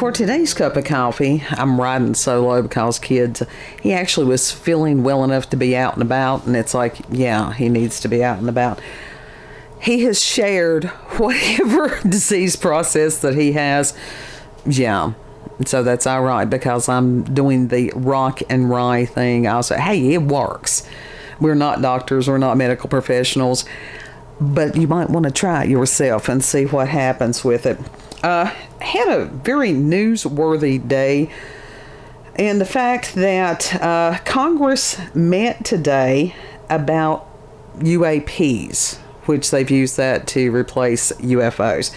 For today's cup of coffee, I'm riding solo because he actually was feeling well enough to be out and about, and it's like, yeah, he needs to be out and about. He has shared whatever disease process that he has. Yeah. So that's all right because I'm doing the rock and rye thing. I'll say, hey, it works. We're not doctors. We're not medical professionals. But you might want to try it yourself and see what happens with it. Had a very newsworthy day. And the fact that Congress met today about UAPs, which they've used that to replace UFOs.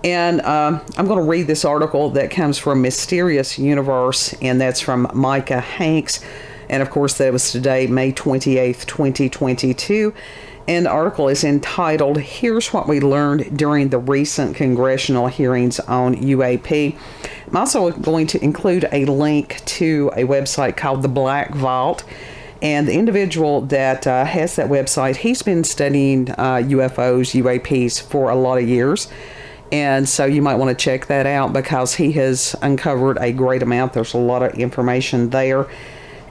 And I'm going to read this article that comes from Mysterious Universe, and that's from Micah Hanks. And of course, that was today, May 28th, 2022. And the article is entitled, Here's What We Learned During the Recent Congressional Hearings on UAP. I'm also going to include a link to a website called The Black Vault. And the individual that has that website, he's been studying UFOs, UAPs for a lot of years. And so you might want to check that out because he has uncovered a great amount. There's a lot of information there.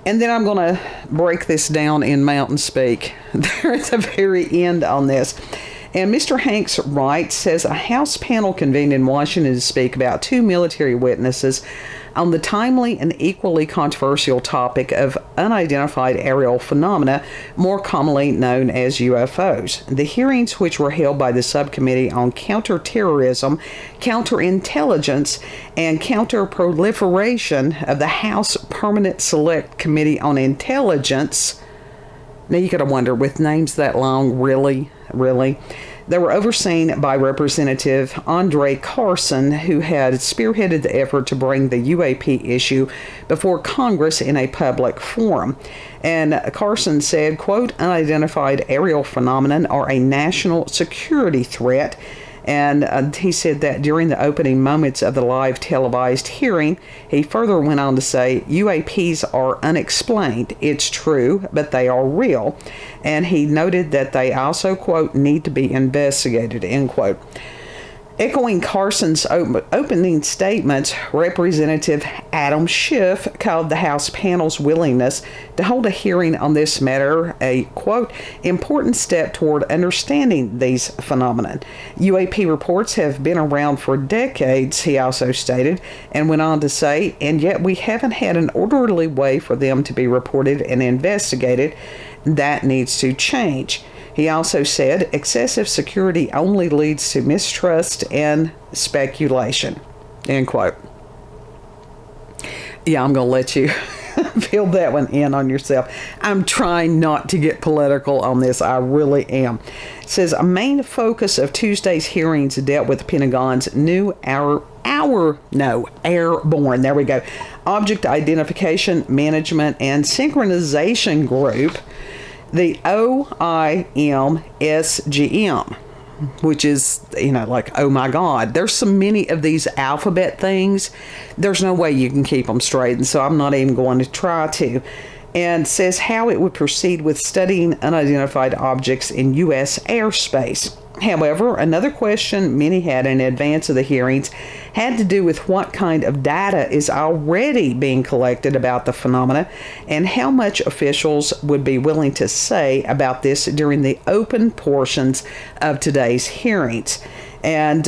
And then I'm going to break this down in mountain speak there at the very end on this. And Mr. Hanks writes, says, a House panel convened in Washington to speak about two military witnesses on the timely and equally controversial topic of unidentified aerial phenomena, more commonly known as UFOs. The hearings, which were held by the Subcommittee on Counterterrorism, Counterintelligence, and Counterproliferation of the House Permanent Select Committee on Intelligence. Now you gotta wonder, with names that long, really? They were overseen by Representative Andre Carson, who had spearheaded the effort to bring the UAP issue before Congress in a public forum. And Carson said, quote, unidentified aerial phenomenon are a national security threat. And he said that during the opening moments of the live televised hearing. He further went on to say, UAPs are unexplained. It's true, but they are real. And he noted that they also, quote, need to be investigated, end quote. Echoing Carson's opening statements, Representative Adam Schiff called the House panel's willingness to hold a hearing on this matter a, quote, important step toward understanding these phenomena. UAP reports have been around for decades, he also stated, and went on to say, and yet we haven't had an orderly way for them to be reported and investigated. That needs to change. He also said, excessive security only leads to mistrust and speculation, end quote. Yeah, I'm going to let you fill that one in on yourself. I'm trying not to get political on this. I really am. It says, a main focus of Tuesday's hearings dealt with the Pentagon's new airborne, there we go, Object Identification Management and Synchronization Group, the OIMSGM, which is, like, oh my God, there's so many of these alphabet things, there's no way you can keep them straight, and so I'm not even going to try to. And says how it would proceed with studying unidentified objects in U.S. airspace. However, another question many had in advance of the hearings had to do with what kind of data is already being collected about the phenomena and how much officials would be willing to say about this during the open portions of today's hearings. And,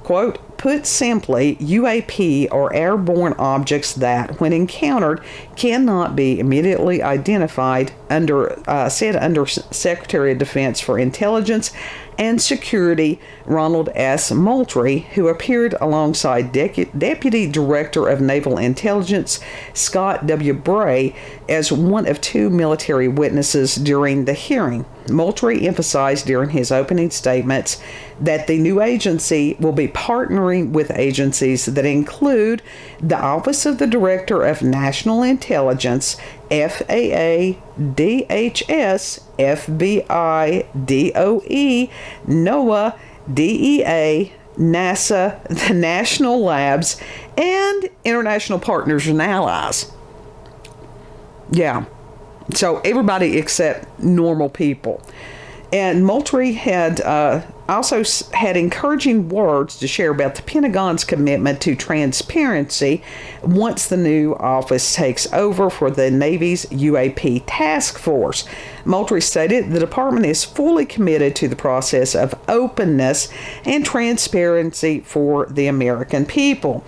quote, put simply, UAP are airborne objects that, when encountered, cannot be immediately identified under Secretary of Defense for Intelligence and Security Ronald S. Moultrie, who appeared alongside Deputy Director of Naval Intelligence Scott W. Bray as one of two military witnesses during the hearing. Moultrie emphasized during his opening statements that the new agency will be partnering with agencies that include the Office of the Director of National Intelligence, FAA, DHS, FBI, DOE, NOAA, DEA, NASA, the national labs, and international partners and allies. Yeah. So everybody except normal people. And Moultrie had also had encouraging words to share about the Pentagon's commitment to transparency once the new office takes over for the Navy's UAP task force. Moultrie stated the department is fully committed to the process of openness and transparency for the American people.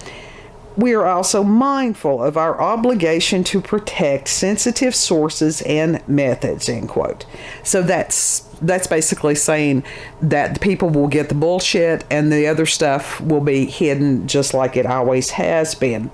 We are also mindful of our obligation to protect sensitive sources and methods, end quote. So that's basically saying that the people will get the bullshit and the other stuff will be hidden just like it always has been.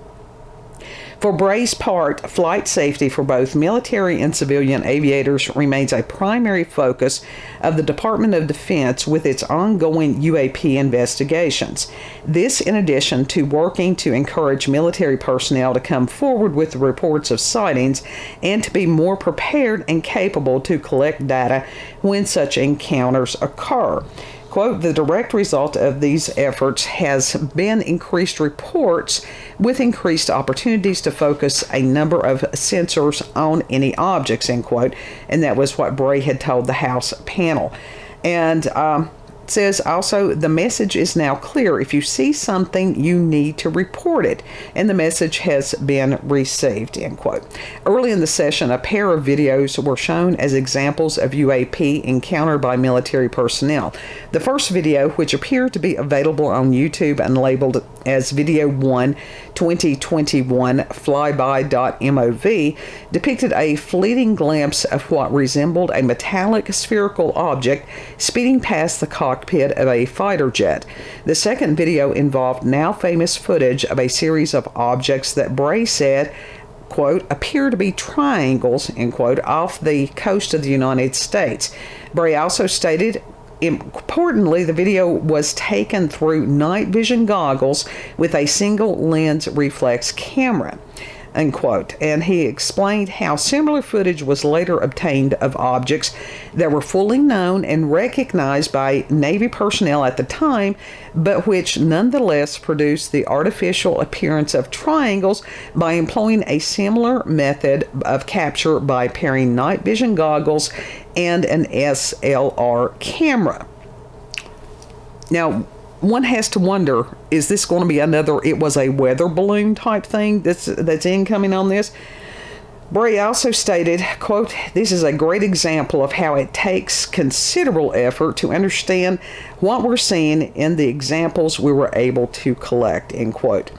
For Bray's part, flight safety for both military and civilian aviators remains a primary focus of the Department of Defense with its ongoing UAP investigations. This in addition to working to encourage military personnel to come forward with reports of sightings and to be more prepared and capable to collect data when such encounters occur. Quote, the direct result of these efforts has been increased reports with increased opportunities to focus a number of sensors on any objects, end quote. And that was what Bray had told the House panel. And says also the message is now clear. If you see something, you need to report it. And the message has been received, end quote. Early in the session, a pair of videos were shown as examples of UAP encountered by military personnel. The first video, which appeared to be available on YouTube and labeled as Video 1 2021 flyby.mov, depicted a fleeting glimpse of what resembled a metallic spherical object speeding past the cockpit of a fighter jet. The second video involved now famous footage of a series of objects that Bray said, quote, appear to be triangles, end quote, off the coast of the United States. Bray also stated, importantly, the video was taken through night vision goggles with a single lens reflex camera, unquote. And he explained how similar footage was later obtained of objects that were fully known and recognized by Navy personnel at the time, but which nonetheless produced the artificial appearance of triangles by employing a similar method of capture by pairing night vision goggles and an SLR camera. Now, one has to wonder, is this going to be another, it was a weather balloon type thing that's incoming on this? Bray also stated, quote, this is a great example of how it takes considerable effort to understand what we're seeing in the examples we were able to collect, end quote.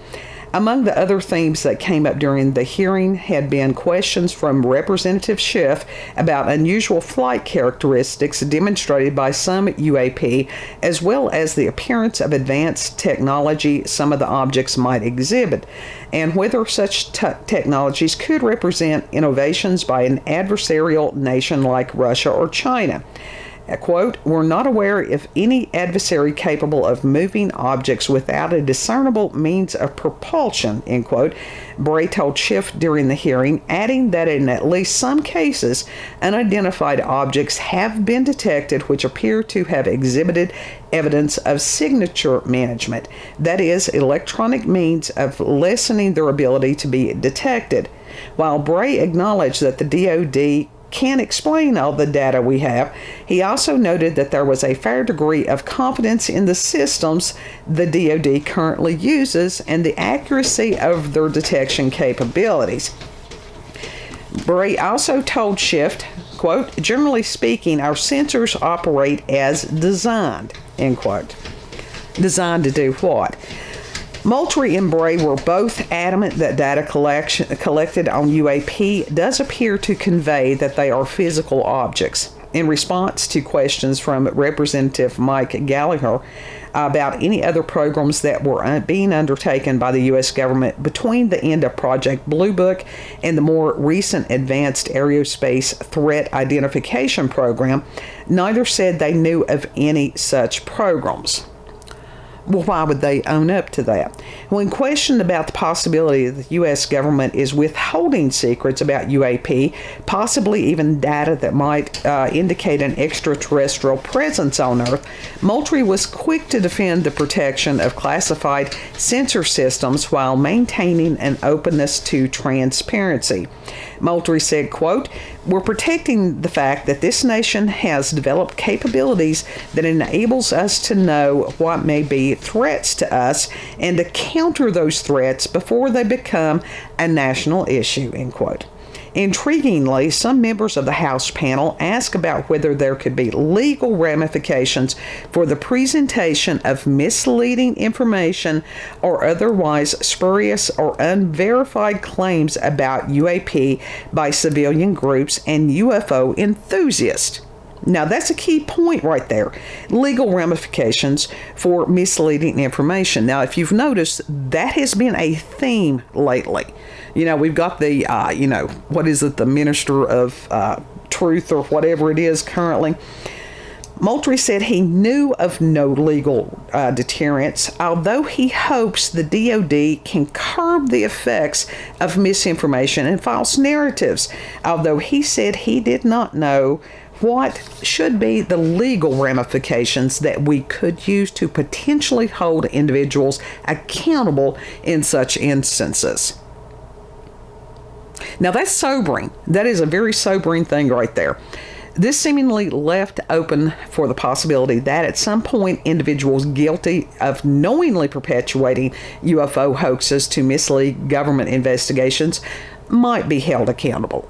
Among the other themes that came up during the hearing had been questions from Representative Schiff about unusual flight characteristics demonstrated by some UAP, as well as the appearance of advanced technology some of the objects might exhibit, and whether such technologies could represent innovations by an adversarial nation like Russia or China. Quote, we're not aware if any adversary capable of moving objects without a discernible means of propulsion, end quote, Bray told Schiff during the hearing, adding that in at least some cases, unidentified objects have been detected which appear to have exhibited evidence of signature management, that is, electronic means of lessening their ability to be detected. While Bray acknowledged that the DoD can't explain all the data we have, he also noted that there was a fair degree of confidence in the systems the DoD currently uses and the accuracy of their detection capabilities. Bray also told Schiff, quote, generally speaking, our sensors operate as designed, end quote. Designed to do what? Moultrie and Bray were both adamant that data collected on UAP does appear to convey that they are physical objects. In response to questions from Representative Mike Gallagher about any other programs that were being undertaken by the U.S. government between the end of Project Blue Book and the more recent Advanced Aerospace Threat Identification Program, neither said they knew of any such programs. Well, why would they own up to that? When questioned about the possibility that the U.S. government is withholding secrets about UAP, possibly even data that might indicate an extraterrestrial presence on Earth, Moultrie was quick to defend the protection of classified sensor systems while maintaining an openness to transparency. Moultrie said, quote, We're protecting the fact that this nation has developed capabilities that enables us to know what may be threats to us and to counter those threats before they become a national issue, end quote. Intriguingly, some members of the House panel ask about whether there could be legal ramifications for the presentation of misleading information or otherwise spurious or unverified claims about UAP by civilian groups and UFO enthusiasts. Now, that's a key point right there. Legal ramifications for misleading information. Now, if you've noticed, that has been a theme lately. You know, we've got the, what is it, the Minister of Truth or whatever it is currently. Moultrie said he knew of no legal deterrents, although he hopes the DOD can curb the effects of misinformation and false narratives, although he said he did not know what should be the legal ramifications that we could use to potentially hold individuals accountable in such instances. Now, that's sobering. That is a very sobering thing right there. This seemingly left open for the possibility that at some point individuals guilty of knowingly perpetuating UFO hoaxes to mislead government investigations might be held accountable.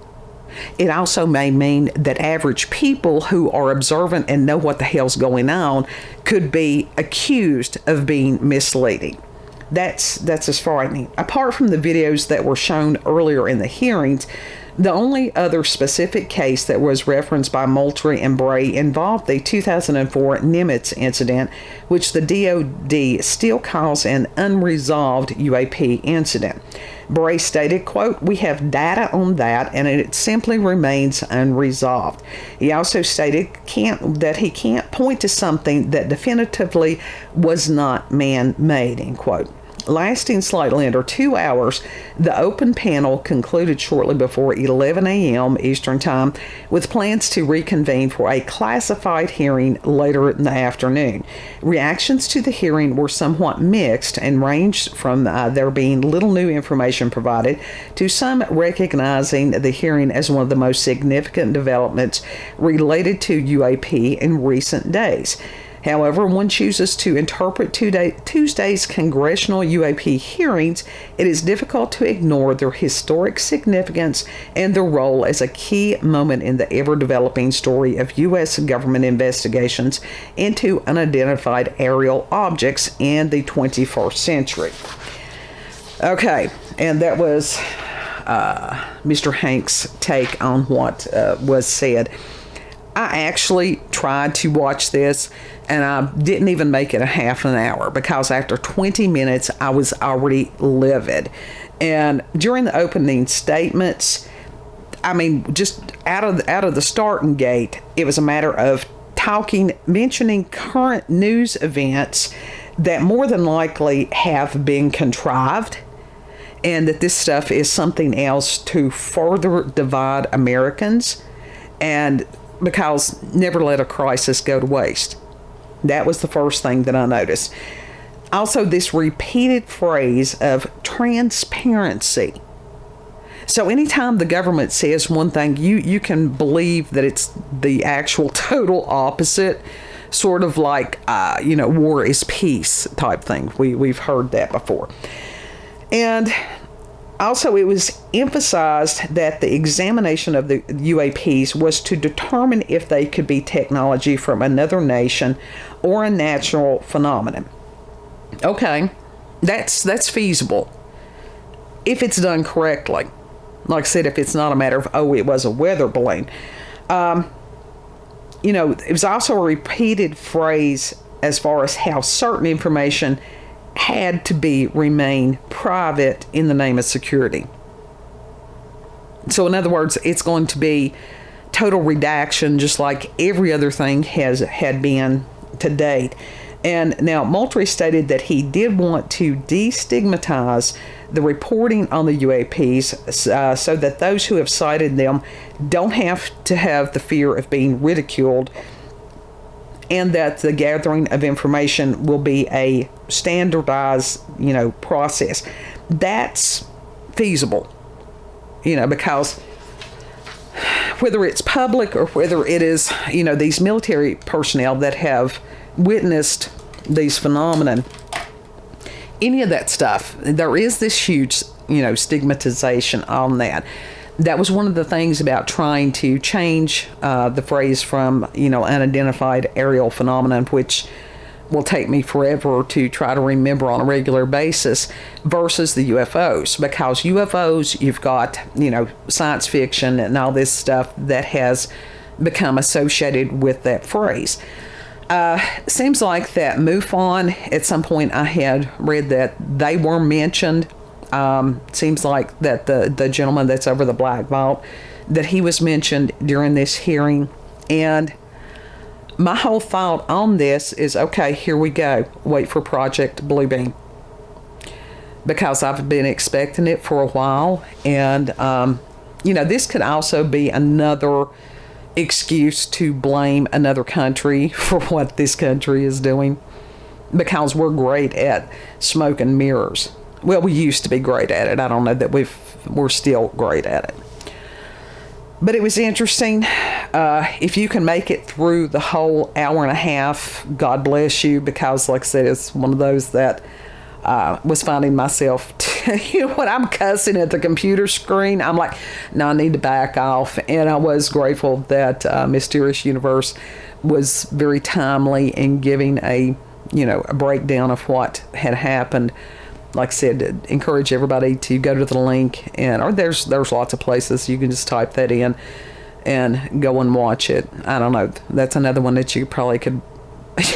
It also may mean that average people who are observant and know what the hell's going on could be accused of being misleading. That's as frightening. Apart from the videos that were shown earlier in the hearings, the only other specific case that was referenced by Moultrie and Bray involved the 2004 Nimitz incident, which the DOD still calls an unresolved UAP incident. Bray stated, quote, "We have data on that and it simply remains unresolved." He also stated that he can't point to something that definitively was not man-made, end quote. Lasting slightly under 2 hours, the open panel concluded shortly before 11 a.m. Eastern Time with plans to reconvene for a classified hearing later in the afternoon. Reactions to the hearing were somewhat mixed and ranged from there being little new information provided to some recognizing the hearing as one of the most significant developments related to UAP in recent days. However, one chooses to interpret Tuesday's Congressional UAP hearings, it is difficult to ignore their historic significance and their role as a key moment in the ever-developing story of U.S. government investigations into unidentified aerial objects in the 21st century. Okay, and that was Mr. Hanks' take on what was said. I actually tried to watch this and I didn't even make it a half an hour because after 20 minutes I was already livid. And during the opening statements, I mean, just out of the starting gate, it was a matter of mentioning current news events that more than likely have been contrived, and that this stuff is something else to further divide Americans, and because never let a crisis go to waste. That was the first thing that I noticed. Also, this repeated phrase of transparency. So anytime the government says one thing, you can believe that it's the actual total opposite, sort of like, war is peace type thing. We've heard that before. And also, it was emphasized that the examination of the UAPs was to determine if they could be technology from another nation or a natural phenomenon. Okay, that's feasible if it's done correctly. Like I said, if it's not a matter of, it was a weather balloon. It was also a repeated phrase as far as how certain information had to remain private in the name of security. So in other words, it's going to be total redaction, just like every other thing had been to date. And now Moultrie stated that he did want to destigmatize the reporting on the UAPs so that those who have cited them don't have to have the fear of being ridiculed, and that the gathering of information will be a standardized, process. That's feasible, because whether it's public or whether it is, these military personnel that have witnessed these phenomenon, any of that stuff, there is this huge, stigmatization on that. That was one of the things about trying to change the phrase from, unidentified aerial phenomenon, which will take me forever to try to remember on a regular basis, versus the UFOs. Because UFOs, you've got, science fiction and all this stuff that has become associated with that phrase. Seems like that MUFON, at some point I had read that they were mentioned. Seems like that the gentleman that's over the Black Vault, that he was mentioned during this hearing. And my whole thought on this is, okay, here we go. Wait for Project Bluebeam. Because I've been expecting it for a while. And, this could also be another excuse to blame another country for what this country is doing. Because we're great at smoke and mirrors. Well, we used to be great at it. I don't know that we're still great at it. But it was interesting. If you can make it through the whole hour and a half, God bless you, because like I said, it's one of those that was finding myself, when I'm cussing at the computer screen, I'm like, no, I need to back off. And I was grateful that Mysterious Universe was very timely in giving a breakdown of what had happened. Like I said, encourage everybody to go to the link, or there's lots of places you can just type that in and go and watch it. I don't know. That's another one that you probably could,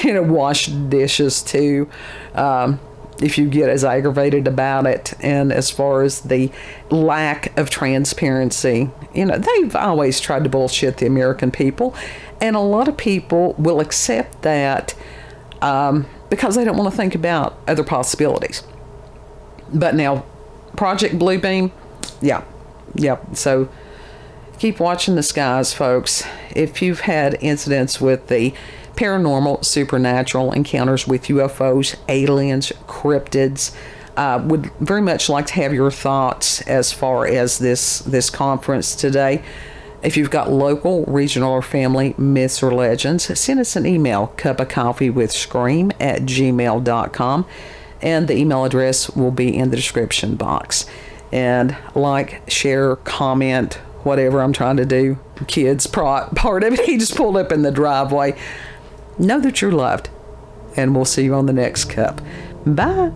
wash dishes too, if you get as aggravated about it. And as far as the lack of transparency, they've always tried to bullshit the American people, and a lot of people will accept that because they don't want to think about other possibilities. But now, Project Bluebeam, yeah. So keep watching the skies, folks. If you've had incidents with the paranormal, supernatural encounters with UFOs, aliens, cryptids, would very much like to have your thoughts as far as this conference today. If you've got local, regional, or family myths or legends, send us an email, cupofcoffeewithscream@gmail.com. And the email address will be in the description box. And like, share, comment, whatever I'm trying to do. Kids part of it. He just pulled up in the driveway. Know that you're loved. And we'll see you on the next cup. Bye.